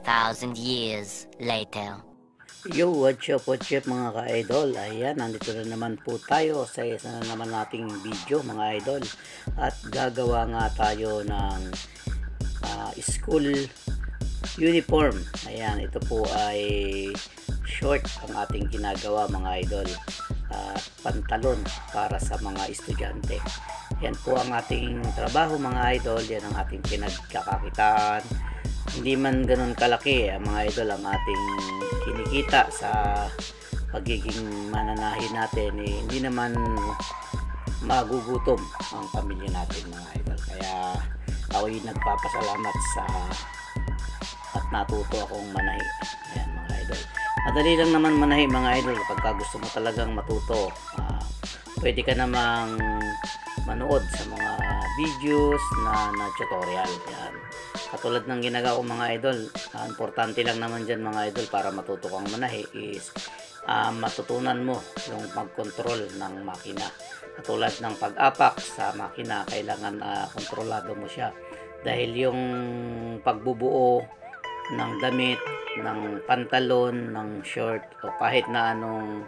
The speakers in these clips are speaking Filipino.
1,000 years later. Yo, what's up mga ka-idol? Ayan, nandito na naman po tayo sa isa na naman nating video mga idol. At gagawa nga tayo ng school uniform. Ayan, ito po ay short ang ating ginagawa mga idol. Pantalon para sa mga estudyante. Yan po ang ating trabaho mga idol. Yan ang ating pinagkakakitaan. Hindi man ganun kalaki mga idol ang ating kinikita sa pagiging mananahi natin, hindi naman magugutom ang pamilya natin mga idol. Kaya ako'y nagpapasalamat sa at natuto akong manahi. Ayan mga idol, madali lang naman manahi mga idol kapag gusto mo talagang matuto. Pwede ka namang manood sa mga videos na tutorial. Yan, katulad ng ginagawa ko mga idol. Importante lang naman dyan mga idol para matuto kang manahi is matutunan mo yung mag-control ng makina. Katulad ng pag-apak sa makina, kailangan kontrolado mo siya, dahil yung pagbubuo ng damit, ng pantalon, ng short o kahit na anong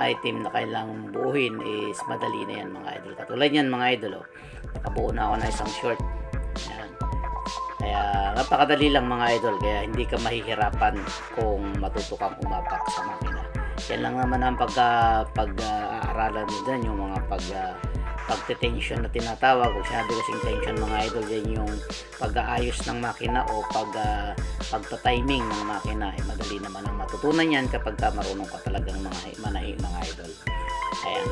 item na kailangang buuhin is madali na yan mga idol. Katulad yan mga idol, nakabuo na ako na isang short. Yan. Kaya napakadali lang mga idol, kaya hindi ka mahihirapan kung matuto kang umapak sa makina. Yan lang naman ang pag-aaralan mo dyan, yung mga pagte-tension na tinatawag, o sinabi kasing tension mga idol, yan yung pag-aayos ng makina o pagta-timing ng makina. Madali naman ang matutunan yan kapag marunong ka talagang manahi mga idol. Ayan,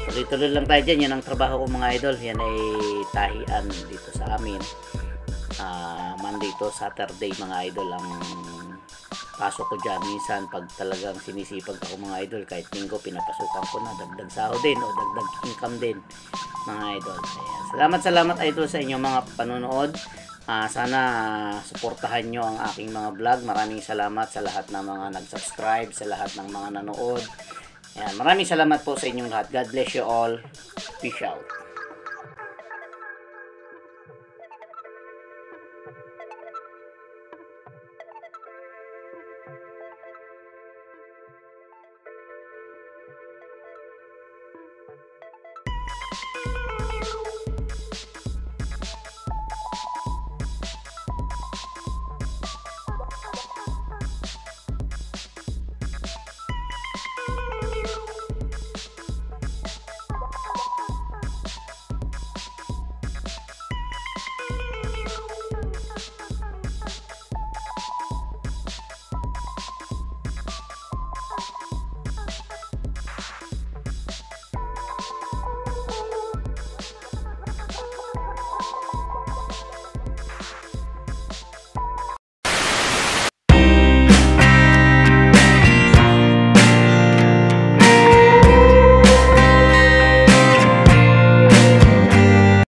tuloy-tuloy lang tayo dyan. Yan ang trabaho ko mga idol. Yan ay tahian dito sa amin. Monday to Saturday mga idol ang pasok ko dyan. Minsan pag talagang sinisipag ako mga idol, kahit linggo pinapasukan ko na, dagdag sahod din o dagdag income din mga idol. Ayan. Salamat idol sa inyong mga panonood. Sana suportahan nyo ang aking mga vlog. Maraming salamat sa lahat ng mga nag-subscribe, sa lahat ng mga nanood. Ayan. Maraming salamat po sa inyong lahat. God bless you all. Peace out.